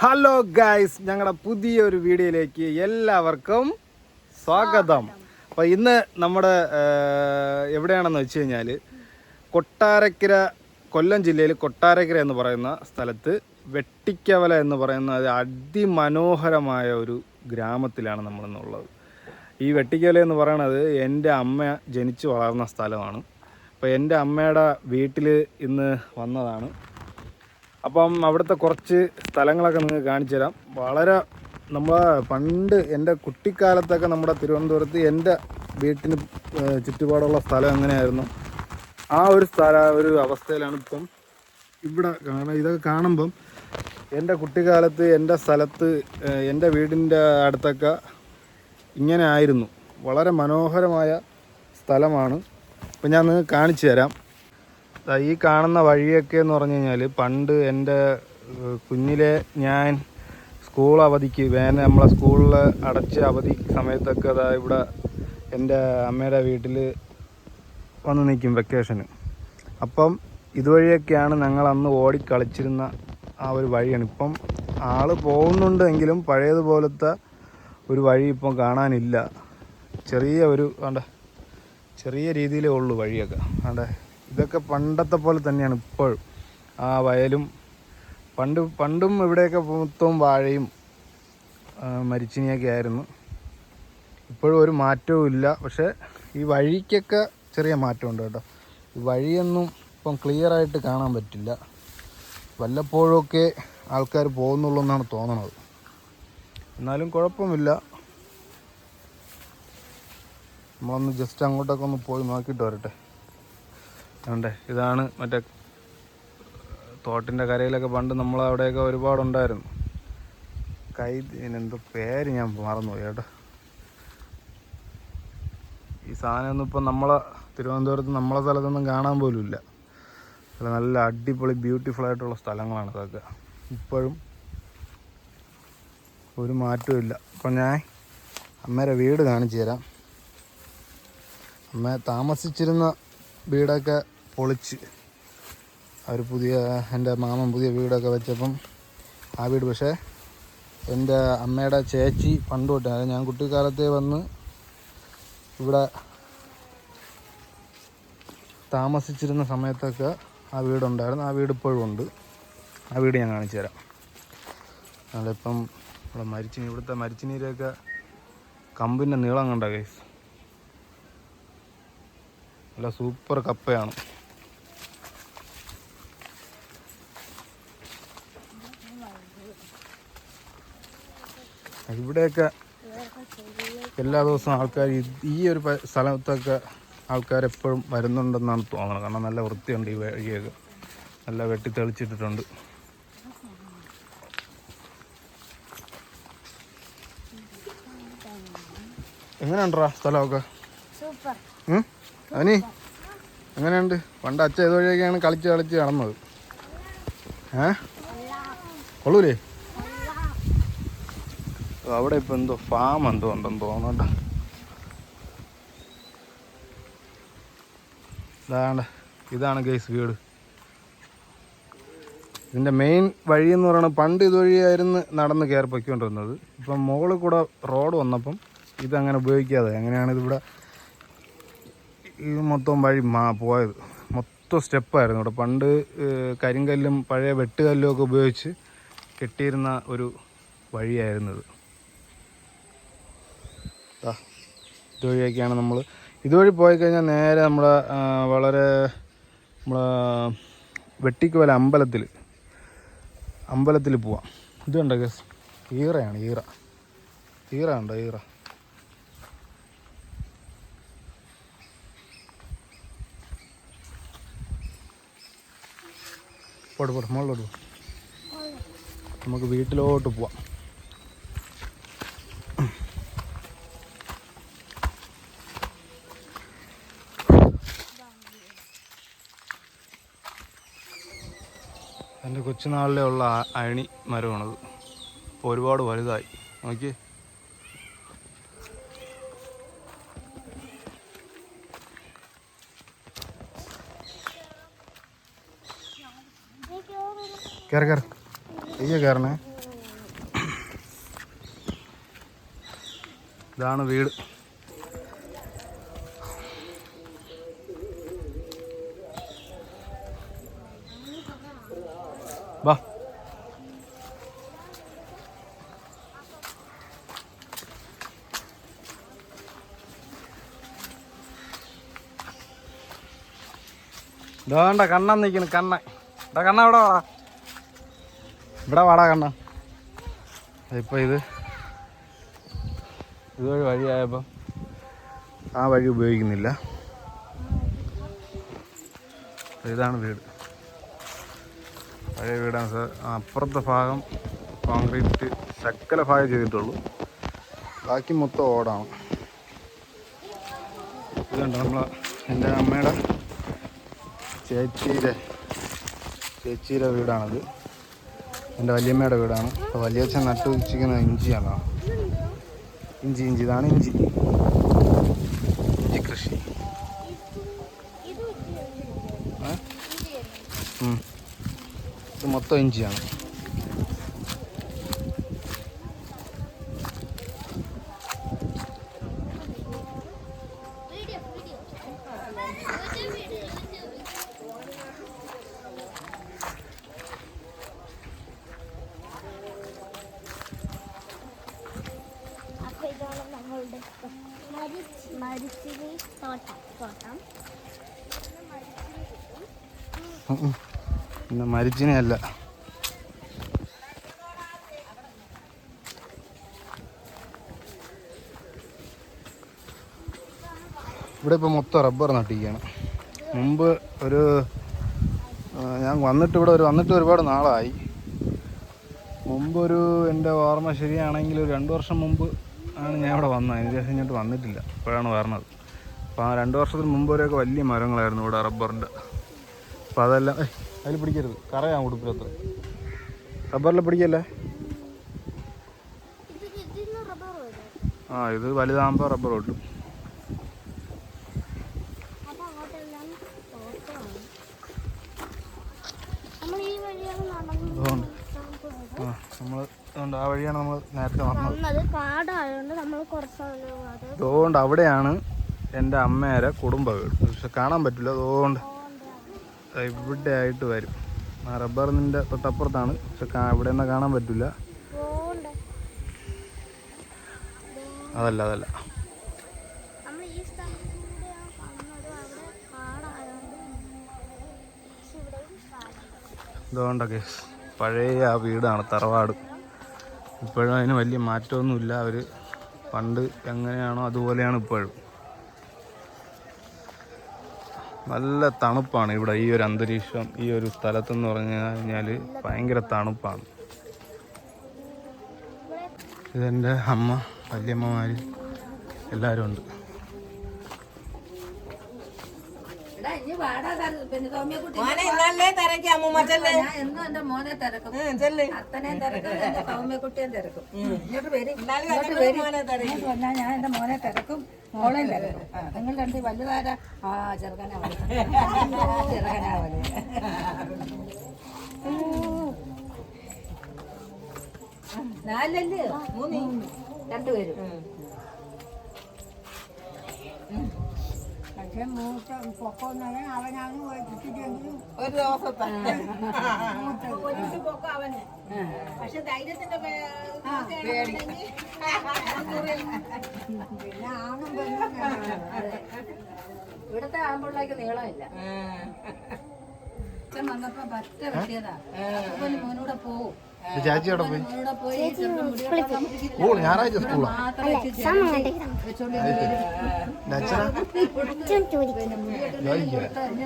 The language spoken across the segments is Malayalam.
ഹലോ ഗൈസ്, ഞങ്ങളുടെ പുതിയൊരു വീഡിയോയിലേക്ക് എല്ലാവർക്കും സ്വാഗതം. അപ്പോൾ ഇന്ന് നമ്മുടെ എവിടെയാണെന്ന് വെച്ച് കഴിഞ്ഞാൽ കൊട്ടാരക്കര, കൊല്ലം ജില്ലയിൽ കൊട്ടാരക്കര എന്ന് പറയുന്ന സ്ഥലത്ത് വെട്ടിക്കവല എന്ന് പറയുന്ന അതിമനോഹരമായ ഒരു ഗ്രാമത്തിലാണ് നമ്മളിന്നുള്ളത്. ഈ വെട്ടിക്കവല എന്ന് പറയുന്നത് എൻ്റെ അമ്മ ജനിച്ചു വളർന്ന സ്ഥലമാണ്. അപ്പോൾ എൻ്റെ അമ്മയുടെ വീട്ടിൽ ഇന്ന് വന്നതാണ്. അപ്പം അവിടുത്തെ കുറച്ച് സ്ഥലങ്ങളൊക്കെ നിങ്ങൾക്ക് കാണിച്ചു തരാം. വളരെ പണ്ട് എൻ്റെ കുട്ടിക്കാലത്തൊക്കെ നമ്മുടെ തിരുവനന്തപുരത്ത് എൻ്റെ വീട്ടിന് ചുറ്റുപാടുള്ള സ്ഥലം എങ്ങനെയായിരുന്നു, ആ ഒരു അവസ്ഥയിലാണ് ഇപ്പം ഇവിടെ. കാരണം ഇതൊക്കെ കാണുമ്പം എൻ്റെ കുട്ടിക്കാലത്ത് എൻ്റെ സ്ഥലത്ത് എൻ്റെ വീടിൻ്റെ അടുത്തൊക്കെ ഇങ്ങനെ ആയിരുന്നു. വളരെ മനോഹരമായ സ്ഥലമാണ്. അപ്പം ഞാൻ നിങ്ങൾക്ക് കാണിച്ചു തരാം. ഈ കാണുന്ന വഴിയൊക്കെ എന്ന് പറഞ്ഞു കഴിഞ്ഞാൽ പണ്ട് എൻ്റെ കുഞ്ഞിലെ ഞാൻ സ്കൂൾ അവധിക്ക് നമ്മളെ സ്കൂളിൽ അടച്ച അവധി സമയത്തൊക്കെ ഇവിടെ എൻ്റെ അമ്മയുടെ വീട്ടിൽ വന്ന് നിൽക്കും വെക്കേഷന്. അപ്പം ഇതുവഴിയൊക്കെയാണ് ഞങ്ങൾ അന്ന് ഓടിക്കളിച്ചിരുന്ന ആ ഒരു വഴിയാണ്. ഇപ്പം ആൾ പോകുന്നുണ്ടെങ്കിലും പഴയതുപോലത്തെ ഒരു വഴി ഇപ്പം കാണാനില്ല. ചെറിയ രീതിയിലേ ഉള്ളൂ വഴിയൊക്കെ. ഇതൊക്കെ പണ്ടത്തെ പോലെ തന്നെയാണ് ഇപ്പോഴും. ആ വയലും പണ്ടും ഇവിടെയൊക്കെ മൊത്തവും വാഴയും മരിച്ചിനിയൊക്കെ ആയിരുന്നു. ഇപ്പോഴും ഒരു മാറ്റവും ഇല്ല. പക്ഷേ ഈ വഴിക്കൊക്കെ ചെറിയ മാറ്റമുണ്ട് കേട്ടോ. ഈ വഴിയൊന്നും ഇപ്പം ക്ലിയറായിട്ട് കാണാൻ പറ്റില്ല. വല്ലപ്പോഴൊക്കെ ആൾക്കാർ പോകുന്നുള്ളൂ എന്നാണ് തോന്നണത്. എന്നാലും കുഴപ്പമില്ല. നമ്മളൊന്ന് ജസ്റ്റ് അങ്ങോട്ടൊക്കെ ഒന്ന് പോയി നോക്കിയിട്ട് വരട്ടെ. ഇതാണ് മറ്റേ തോട്ടിൻ്റെ കരയിലൊക്കെ പണ്ട് നമ്മളവിടെയൊക്കെ ഒരുപാടുണ്ടായിരുന്നു. എന്തോ പേര് ഞാൻ മറന്നുപോയി കേട്ടോ. ഈ സാധനമൊന്നും ഇപ്പം തിരുവനന്തപുരത്ത് നമ്മളെ സ്ഥലത്തൊന്നും കാണാൻ പോലും ഇല്ല. നല്ല അടിപൊളി ബ്യൂട്ടിഫുൾ ആയിട്ടുള്ള സ്ഥലങ്ങളാണ് ഇതൊക്കെ. ഇപ്പോഴും ഒരു മാറ്റവും ഇല്ല. അപ്പം ഞാൻ അമ്മയുടെ വീട് കാണിച്ചു തരാം. അമ്മ താമസിച്ചിരുന്ന വീടൊക്കെ പൊളിച്ച് എൻ്റെ മാമൻ പുതിയ വീടൊക്കെ വെച്ചപ്പം ആ വീട്, പക്ഷേ എൻ്റെ അമ്മയുടെ ചേച്ചി പണ്ട് തൊട്ട്, ഞാൻ കുട്ടിക്കാലത്തെ വന്ന് ഇവിടെ താമസിച്ചിരുന്ന സമയത്തൊക്കെ ആ വീടുണ്ടായിരുന്നു. ആ വീട് ഇപ്പോഴും ഉണ്ട്. ആ വീട് ഞാൻ കാണിച്ചു തരാം. അതിപ്പം ഇവിടുത്തെ മരിച്ചിനീരൊക്കെ കമ്പിൻ്റെ നീളം കണ്ട ഗൈസ്. നല്ല സൂപ്പർ കപ്പയാണ്. ഇവിടെയൊക്കെ എല്ലാ ദിവസവും ആൾക്കാർ ഈ ഒരു സ്ഥലത്തൊക്കെ ആൾക്കാരെപ്പോഴും വരുന്നുണ്ടെന്നാണ് തോന്നുന്നത്. കാരണം നല്ല വൃത്തിയുണ്ട്. ഈ വഴിയൊക്കെ നല്ല വെട്ടി തെളിച്ചിട്ടിട്ടുണ്ട്. എങ്ങനെയുണ്ടാ സ്ഥലമൊക്കെ? അവനി എങ്ങനെയുണ്ട്? പണ്ട് അച്ഛൻ ഇതുവഴിയൊക്കെയാണ് കളിച്ച് നടന്നത്. കൊള്ളൂലേ? അവിടെ ഇപ്പം എന്തോ ഫാം എന്തോ ഉണ്ടെന്ന് തോന്നണ്ട. ഇതാണ് ഗൈസ് വീട്. ഇതിൻ്റെ മെയിൻ വഴി എന്ന് പറയുന്നത് പണ്ട് ഇതുവഴിയായിരുന്നു നടന്ന് കയറി പൊയ്ക്കൊണ്ടിരുന്നത്. ഇപ്പം മുകളിൽ കൂടെ റോഡ് വന്നപ്പം ഇതങ്ങനെ ഉപയോഗിക്കാതെ എങ്ങനെയാണ് ഇതിവിടെ ഇത് മൊത്തം വഴി പോയത്. മൊത്തം സ്റ്റെപ്പായിരുന്നു ഇവിടെ. പണ്ട് കരിങ്കല്ലും പഴയ വെട്ടുകല്ലും ഒക്കെ ഉപയോഗിച്ച് കെട്ടിയിരുന്ന ഒരു വഴിയായിരുന്നത്. ഇതുവഴിയൊക്കെയാണ് ഇതുവഴി പോയി കഴിഞ്ഞാൽ നേരെ നമ്മളെ വെട്ടിക്കവല അമ്പലത്തിൽ പോവാം. ഇതുണ്ട് ഗസ്, ഈറയാണ്. ഈറ ഉണ്ടോ? ഈറ മുകളിലോട്ട് നമുക്ക് വീട്ടിലോട്ട് പോവാം. എൻ്റെ കൊച്ചുനാളിലെ ഉള്ള അയണി മരമാണത്. ഇപ്പോൾ ഒരുപാട് വലുതായി. നോക്കിയേ, കയറി കയറണേ. ഇതാണ് വീട്. വാ. ഇതാണ്ട കണ്ണൻ നിൽക്കുന്നു. കണ്ണ ഇവിടെ കണ്ണ ഇവിടെ വാടാ, ഇവിടെ വാടാ കണ്ണ. ഇപ്പം ഇതുവഴി വഴിയായപ്പം ആ വഴി ഉപയോഗിക്കുന്നില്ല. ഇതാണ് വീട്, പഴയ വീടാണ് സാർ. അപ്പുറത്തെ ഭാഗം കോൺക്രീറ്റ് ശക്കല ഭാഗം ചെയ്തിട്ടുള്ളൂ, ബാക്കി മൊത്തം ഓടാണ്. ഇതുണ്ട് എൻ്റെ അമ്മയുടെ ചേച്ചിയുടെ വീടാണത്. എൻ്റെ വല്യമ്മയുടെ വീടാണ്. അപ്പോൾ വലിയച്ഛൻ നട്ടു വെച്ചിരിക്കുന്ന ഇഞ്ചിയാണോ, ഇഞ്ചി ഇതാണ് ഇഞ്ചി കൃഷി. ഇത് മൊത്തം ഇഞ്ചിയാണ്. പിന്നെ മരിച്ചിനെയല്ല, ഇവിടെ ഇപ്പോൾ മൊത്തം റബ്ബർ നട്ടിരിക്കുകയാണ്. മുമ്പ് ഞാൻ വന്നിട്ട് ഒരുപാട് നാളായി. എൻ്റെ ഓർമ്മ ശരിയാണെങ്കിൽ ഒരു 2 വർഷം മുമ്പ് ആണ് ഞാൻ ഇവിടെ വന്നത്. അതിന് ശേഷം ഇങ്ങോട്ട് വന്നിട്ടില്ല, ഇപ്പോഴാണ് വരണത്. അപ്പോൾ ആ 2 വർഷത്തിന് മുമ്പ് വരെയൊക്കെ വലിയ മരങ്ങളായിരുന്നു ഇവിടെ റബ്ബറിൻ്റെ. അപ്പോൾ അതെല്ലാം അതിൽ പിടിക്കരുത്, കറയാൻ ഉടുപ്പിലത്ര. റബ്ബറിൽ പിടിക്കല്ലേ. ഇത് വലുതാകുമ്പോൾ റബ്ബർ കിട്ടും. അതുകൊണ്ട് ആ വഴിയാണ് നമ്മൾ നേരത്തെ വന്നത്. അതുകൊണ്ട് അവിടെയാണ് എൻ്റെ അമ്മേരെ കുടുംബ വീട്. പക്ഷെ കാണാൻ പറ്റില്ല, അതുകൊണ്ട് ഇവിടെ ആയിട്ട് വരും. ആ റബ്ബറിൻ്റെ തൊട്ടപ്പുറത്താണ്, പക്ഷെ ഇവിടെ നിന്ന് കാണാൻ പറ്റില്ല. അതല്ല ഇതുകൊണ്ടൊക്കെ പഴയ ആ വീടാണ്, തറവാട്. ഇപ്പോഴും അതിന് വലിയ മാറ്റമൊന്നുമില്ല. അവർ പണ്ട് എങ്ങനെയാണോ അതുപോലെയാണ് ഇപ്പോഴും. നല്ല തണുപ്പാണ് ഇവിടെ. ഈ ഒരു അന്തരീക്ഷം, ഈ ഒരു സ്ഥലത്തെന്ന് പറഞ്ഞു കഴിഞ്ഞാൽ ഭയങ്കര തണുപ്പാണ്. ഇതെൻ്റെ അമ്മ, വല്യമ്മമാർ എല്ലാവരും ഉണ്ട്. ഞാൻ എന്റെ മോനെ തിരക്കും, മോളെയും തിരക്കും. നിങ്ങൾ രണ്ട് വലുതാരാ? ചെറുക്കനാവല്. നാലല്ലേ? 3 രണ്ടുപേരും. പക്ഷെ മൂത്ത പൊക്കോന്നവൻ അവനാണ് കിട്ടിയെങ്കിലും ഒരു ദിവസത്തെ പൊക്കം അവന്. പക്ഷെ ധൈര്യത്തിന്റെ പിന്നെ ആണും ഇവിടത്തെ ആകുമ്പോഴേക്ക് നീളമില്ല. അച്ഛൻ വന്നപ്പോ പറ്റ പറ്റിയതാ. മോനൂടെ പോവും. ചാച്ചിയോടെ പോയി സ്കൂൾ ഞായറാഴ്ച സ്കൂളാ.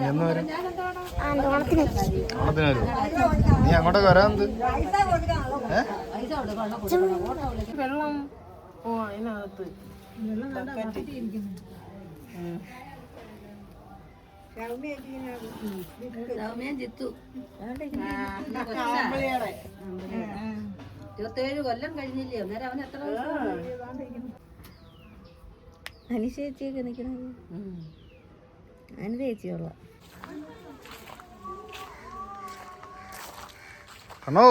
എന്ന് വരും? ഓണത്തിന് വരും. നീ അങ്ങോട്ടൊക്കെ വരാന്ത്? വെള്ളം അതിനകത്ത് ജിത്തു 27 കൊല്ലം കഴിഞ്ഞില്ലേ? അന്നേരം അവൻ എത്ര അനുശേച്ചിയൊക്കെ നിൽക്കണത്? അതിന് ചേച്ചിയുള്ള കണ്ണോ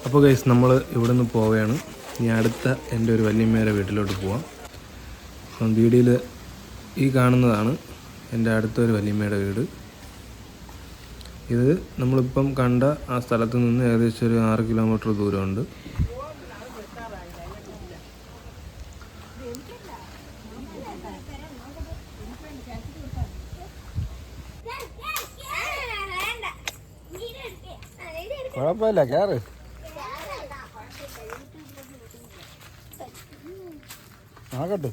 അപ്പോൾ ഗൈസ് നമ്മൾ ഇവിടെ നിന്ന് പോവുകയാണ്. ഇനി അടുത്ത എൻ്റെ ഒരു വല്യമ്മേരെ വീട്ടിലോട്ട് പോവാം. അപ്പം വീഡിയോയിൽ ഈ കാണുന്നതാണ് എൻ്റെ അടുത്തൊരു വല്യമ്മയുടെ വീട്. ഇത് നമ്മളിപ്പം കണ്ട ആ സ്ഥലത്ത് നിന്ന് ഏകദേശം ഒരു 6 കിലോമീറ്റർ ദൂരമുണ്ട്. കുഴപ്പമില്ല, കയറ്. ആകട്ടെ.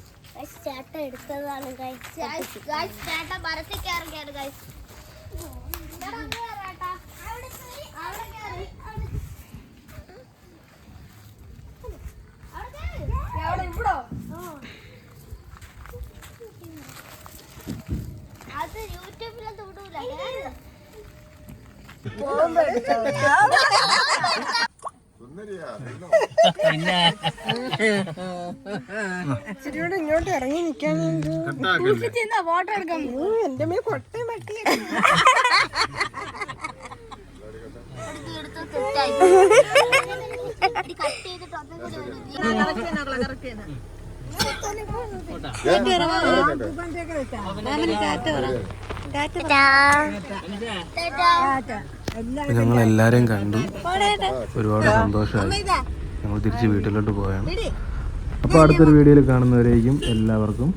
അത് യൂട്യൂബിലൊന്നും വിടൂല. ഇങ്ങോട്ട് ഇറങ്ങി നിക്കാൻ ഫോട്ടോ എടുക്കാൻ എന്റെ മേ പൊട്ടേ മട്ടി ഞങ്ങളെല്ലാരെയും കണ്ടു, ഒരുപാട് സന്തോഷമായി. ഞങ്ങൾ തിരിച്ച് വീട്ടിലോട്ട് പോയാണ്. അപ്പോൾ അടുത്തൊരു വീഡിയോയിൽ കാണുന്നവരേക്കും എല്ലാവർക്കും